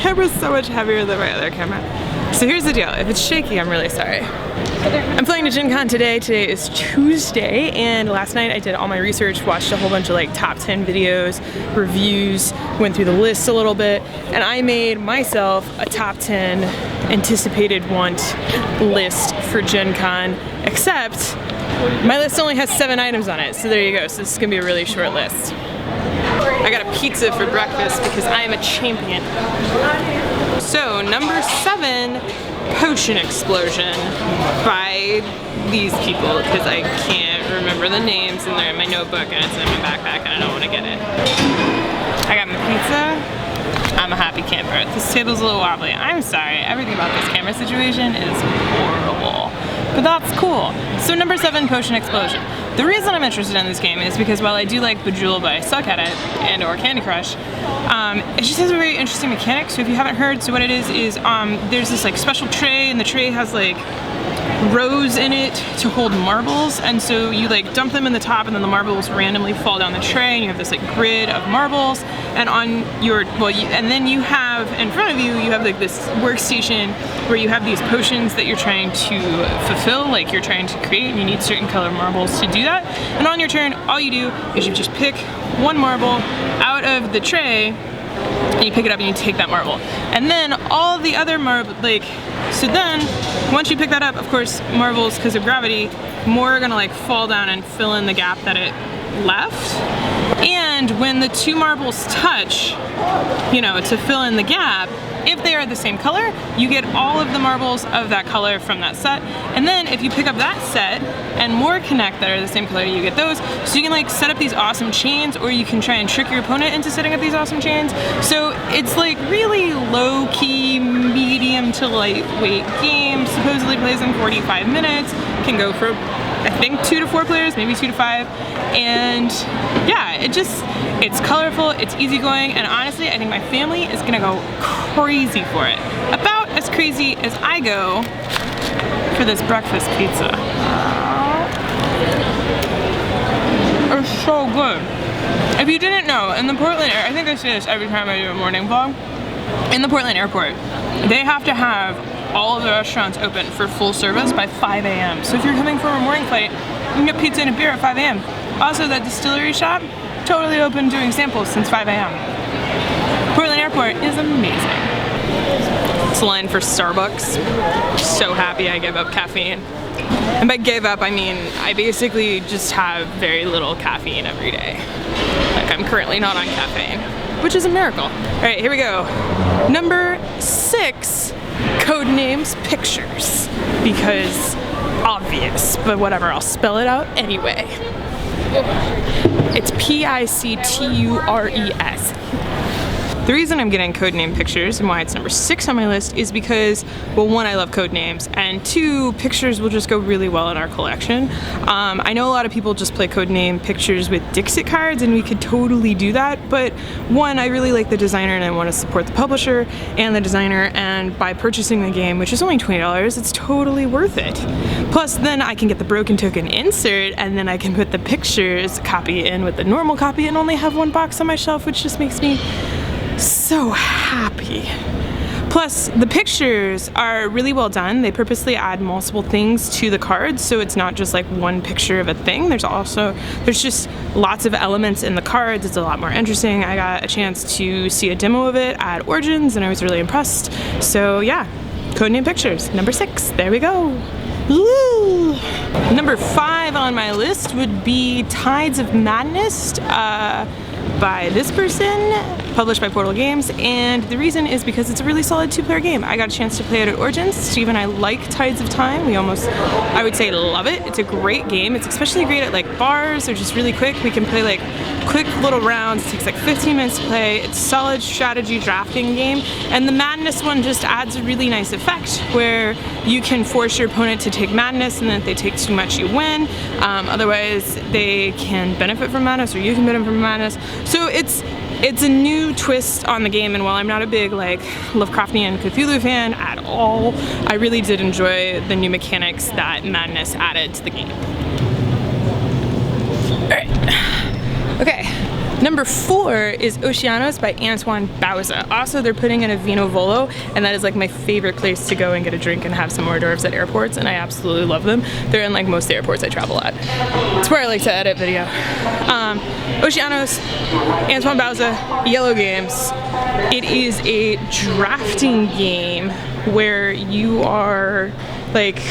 camera's so much heavier than my other camera. So here's the deal, if it's shaky, I'm really sorry. I'm flying to Gen Con today. Today is Tuesday, and last night I did all my research, watched a whole bunch of like top 10 videos, reviews, went through the list a little bit, and I made myself a top 10 anticipated want list for Gen Con, except my list only has 7 items on it, so there you go. So this is gonna be a really short list. I got a pizza for breakfast because I am a champion. So number 7, Potion Explosion by these people, because I can't remember the names and they're in my notebook and it's in my backpack and I don't want to get it. I got my pizza. I'm a happy camper. This table's a little wobbly. I'm sorry, everything about this camera situation is horrible. But that's cool. So number 7, Potion Explosion. The reason I'm interested in this game is because while I do like Bejeweled, but I suck at it, and or Candy Crush, it just has a very interesting mechanic. So if you haven't heard, so what it is there's this like special tray, and the tray has like rows in it to hold marbles, and so you like dump them in the top and then the marbles randomly fall down the tray and you have this like grid of marbles, and on your, and then you have in front of you, you have like this workstation where you have these potions that you're trying to fulfill, like you're trying to create, and you need certain color marbles to do that. And on your turn, all you do is you just pick one marble out of the tray and you pick it up and you take that marble. And then all the other marble, so then once you pick that up, of course, marbles, because of gravity, more are gonna like fall down and fill in the gap that it left. And when the 2 marbles touch, you know, to fill in the gap, if they are the same color, you get all of the marbles of that color from that set. And then if you pick up that set and more connect that are the same color, you get those. So you can like set up these awesome chains, or you can try and trick your opponent into setting up these awesome chains. So it's like really low-key, medium to lightweight game. Supposedly plays in 45 minutes. Can go for, I think, 2 to 4 players, maybe 2 to 5. And yeah, it's colorful, it's easygoing, and honestly, I think my family is gonna go crazy for it. About as crazy as I go for this breakfast pizza. It's so good. If you didn't know, in the Portland, I think I say this every time I do a morning vlog, in the Portland airport, they have to have all of the restaurants open for full service by 5 a.m. So if you're coming from a morning flight, you can get pizza and a beer at 5 a.m. Also, that distillery shop, totally open doing samples since 5 a.m. Portland Airport is amazing. It's a line for Starbucks. So happy I gave up caffeine. And by gave up, I mean I basically just have very little caffeine every day. Like I'm currently not on caffeine, which is a miracle. All right, here we go. Number 6, Codenames Pictures. Because obvious, but whatever, I'll spell it out anyway. It's Pictures. The reason I'm getting Codename Pictures and why it's number 6 on my list is because, well, 1, I love codenames, and 2, pictures will just go really well in our collection. I know a lot of people just play Codename Pictures with Dixit cards, and we could totally do that, but 1, I really like the designer and I want to support the publisher and the designer, and by purchasing the game, which is only $20, it's totally worth it. Plus, then I can get the broken token insert, and then I can put the pictures copy in with the normal copy and only have 1 box on my shelf, which just makes me so happy. Plus, the pictures are really well done. They purposely add multiple things to the cards, so it's not just like 1 picture of a thing. There's just lots of elements in the cards. It's a lot more interesting. I got a chance to see a demo of it at Origins, and I was really impressed. So yeah, Codename Pictures, number 6. There we go. Woo! Number 5 on my list would be Tides of Madness by this person, published by Portal Games, and the reason is because it's a really solid 2-player game. I got a chance to play it at Origins. Steve and I like Tides of Time. We almost, I would say, love it. It's a great game. It's especially great at like bars. They're just really quick. We can play like quick little rounds. It takes like 15 minutes to play. It's a solid strategy drafting game, and the Madness one just adds a really nice effect where you can force your opponent to take Madness, and then if they take too much, you win. Otherwise, they can benefit from Madness, or you can benefit from Madness. So it's a new twist on the game, and while I'm not a big like Lovecraftian Cthulhu fan at all, I really did enjoy the new mechanics that Madness added to the game. Alright. Okay, Number 4 is Oceanos by Antoine Bauza. Also, they're putting in a Vino Volo, and that is like my favorite place to go and get a drink and have some hors d'oeuvres at airports, and I absolutely love them. They're in like most airports I travel at. It's where I like to edit video. Oceanos, Antoine Bauza, Yellow Games. It is a drafting game where you are like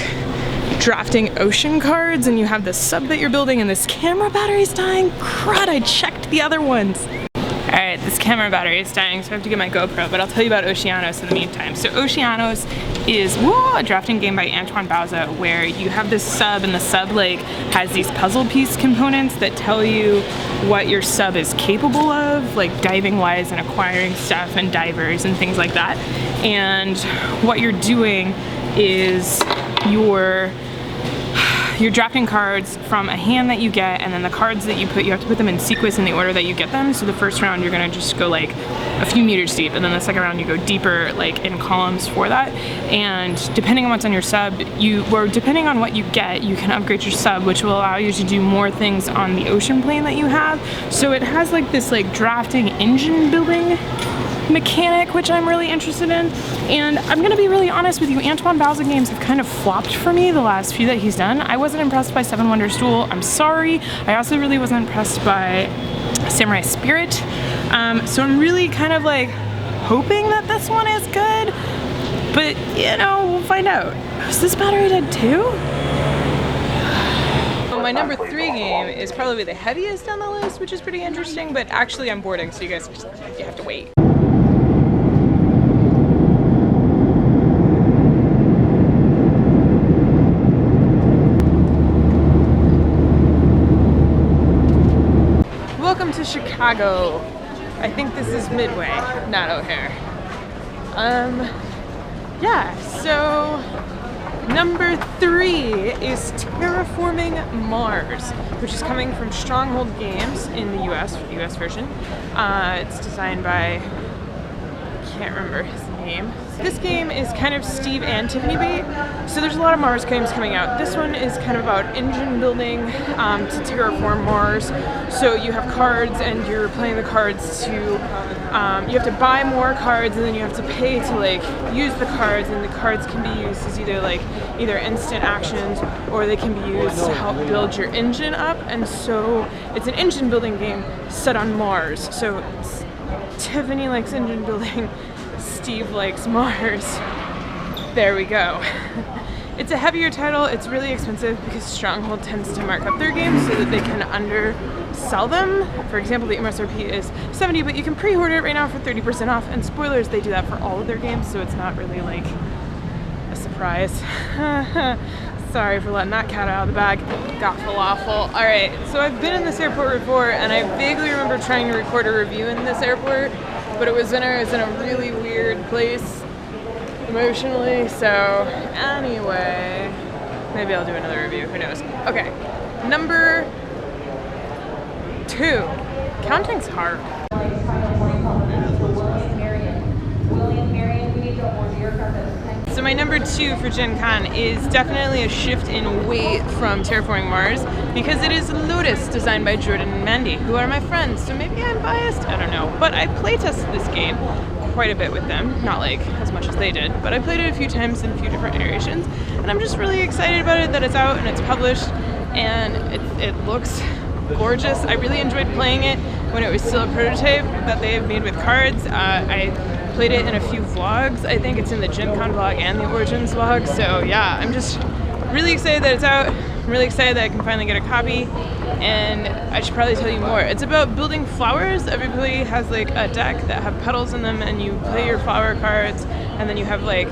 drafting ocean cards, and you have this sub that you're building, and this camera battery's dying. Crud, I checked the other ones. Alright, this camera battery is dying, so I have to get my GoPro, but I'll tell you about Oceanos in the meantime. So Oceanos is a drafting game by Antoine Bauza where you have this sub, and the sub like has these puzzle piece components that tell you what your sub is capable of, like diving wise and acquiring stuff and divers and things like that. And what you're doing is you're drafting cards from a hand that you get, and then the cards that you have to put them in sequence in the order that you get them. So the first round you're gonna just go like a few meters deep, and then the second round you go deeper like in columns for that. And depending on what's on your sub, depending on what you get, you can upgrade your sub, which will allow you to do more things on the ocean plane that you have. So it has like this like drafting engine building mechanic, which I'm really interested in. And I'm gonna be really honest with you, Antoine Bauza games have kind of flopped for me the last few that he's done. I wasn't impressed by Seven Wonders Duel, I'm sorry. I also really wasn't impressed by Samurai Spirit. So I'm really kind of like hoping that this one is good, but you know, we'll find out. Is this battery dead too? My number 3 game is probably the heaviest on the list, which is pretty interesting, but actually I'm boarding, so you have to wait. Welcome to Chicago. I think this is Midway, not O'Hare. Yeah, so number 3 is Terraforming Mars, which is coming from Stronghold Games in the US, the US version. It's designed by, I can't remember his name. This game is kind of Steve and Tiffany bait, so there's a lot of Mars games coming out. This one is kind of about engine building to terraform Mars. So you have cards, and you're playing the cards to, you have to buy more cards, and then you have to pay to like use the cards, and the cards can be used as either instant actions, or they can be used to help build your engine up. And so it's an engine building game set on Mars. So Tiffany likes engine building, Steve likes Mars. There we go. It's a heavier title, it's really expensive because Stronghold tends to mark up their games so that they can undersell them. For example, the MSRP is $70, but you can pre-order it right now for 30% off, and spoilers, they do that for all of their games, so it's not really like a surprise. Sorry for letting that cat out of the bag. Got falafel. Alright, so I've been in this airport before, and I vaguely remember trying to record a review in this airport, but it was in a really weird place emotionally, so anyway, maybe I'll do another review, who knows. Okay, number 2. Counting's hard. So my number 2 for Gen Con is definitely a shift in weight from Terraforming Mars, because it is Lotus, designed by Jordan and Mandy, who are my friends, so maybe I'm biased, I don't know. But I playtested this game quite a bit with them, not like as much as they did, but I played it a few times in a few different iterations, and I'm just really excited about it, that it's out and it's published, and it looks gorgeous. I really enjoyed playing it when it was still a prototype that they have made with cards. I played it in a few vlogs. I think it's in the Gen Con vlog and the Origins vlog, so yeah, I'm just really excited that it's out. I'm really excited that I can finally get a copy, and I should probably tell you more. It's about building flowers. Everybody has like a deck that have petals in them, and you play your flower cards, and then you have like,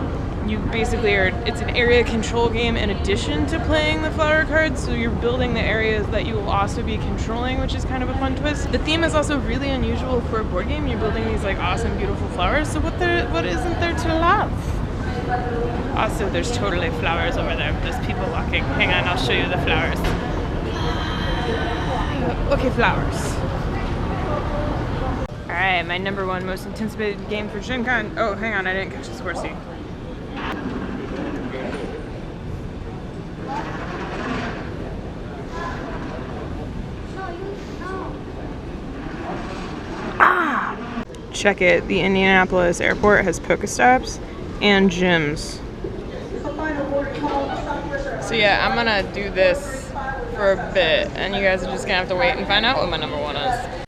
you basically it's an area control game in addition to playing the flower cards, so you're building the areas that you will also be controlling, which is kind of a fun twist. The theme is also really unusual for a board game. You're building these like awesome, beautiful flowers, so what isn't there to love? Also, there's totally flowers over there. There's people walking. Hang on, I'll show you the flowers. Okay, flowers. Alright, my number 1 most anticipated game for Gen Con. Oh, hang on, I didn't catch this horsey. check it, the Indianapolis airport has Pokestops and gyms. So yeah, I'm gonna do this for a bit, and you guys are just gonna have to wait and find out what my number one is.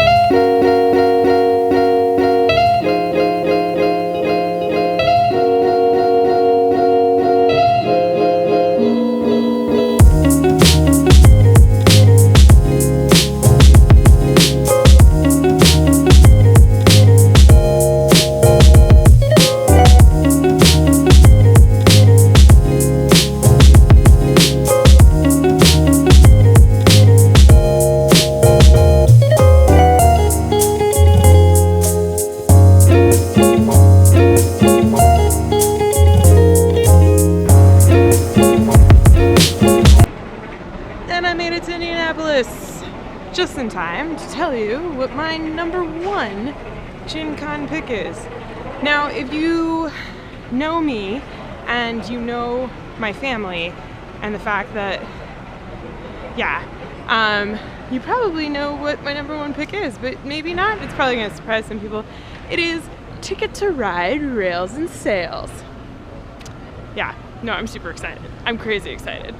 Just in time to tell you what my number one Gen Con pick is. Now, if you know me and you know my family and the fact that, you probably know what my number one pick is, but maybe not. It's probably gonna surprise some people. It is Ticket to Ride Rails and Sails. Yeah, no, I'm super excited. I'm crazy excited.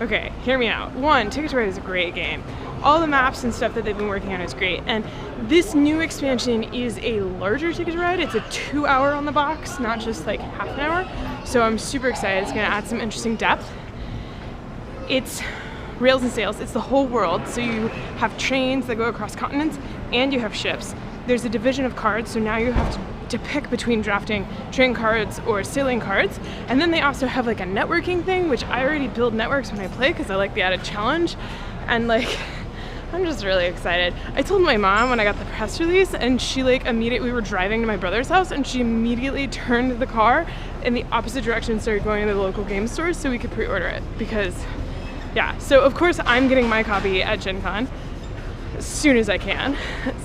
Okay, hear me out. One, Ticket to Ride is a great game. All the maps and stuff that they've been working on is great. And this new expansion is a larger Ticket to Ride. It's a 2 hour on the box, not just like half an hour. So I'm super excited. It's gonna add some interesting depth. It's rails and sails. It's the whole world. So you have trains that go across continents and you have ships. There's a division of cards, so now you have to pick between drafting train cards or sailing cards. And then they also have like a networking thing, which I already build networks when I play because I like the added challenge. And like, I'm just really excited. I told my mom when I got the press release, and she like immediately, we were driving to my brother's house, and she immediately turned the car in the opposite direction and started going to the local game stores so we could pre-order it. Because, yeah, so of course I'm getting my copy at Gen Con as soon as I can.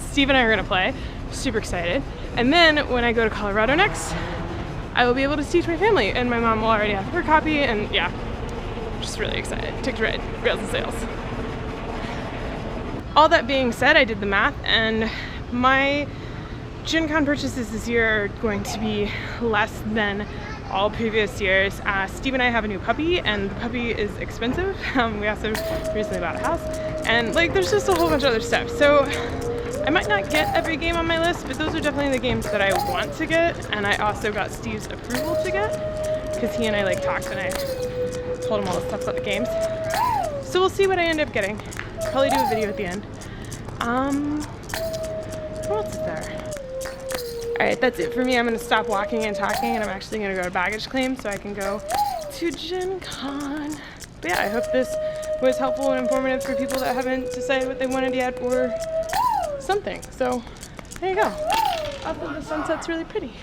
Steve and I are gonna play, super excited. And then when I go to Colorado next, I will be able to teach my family, and my mom will already have her copy, and yeah, just really excited. Ticket to Ride, Rails and Sails. All that being said, I did the math, and my Gen Con purchases this year are going to be less than all previous years. Steve and I have a new puppy, and the puppy is expensive. We also recently bought a house, and like there's just a whole bunch of other stuff. So I might not get every game on my list, but those are definitely the games that I want to get, and I also got Steve's approval to get, because he and I like talked and I told him all the stuff about the games. So we'll see what I end up getting. Probably do a video at the end. What else is there? Alright, that's it for me. I'm gonna stop walking and talking, and I'm actually gonna go to baggage claim so I can go to Gen Con. But yeah, I hope this was helpful and informative for people that haven't decided what they wanted yet or something. So there you go. I thought the sunset's really pretty.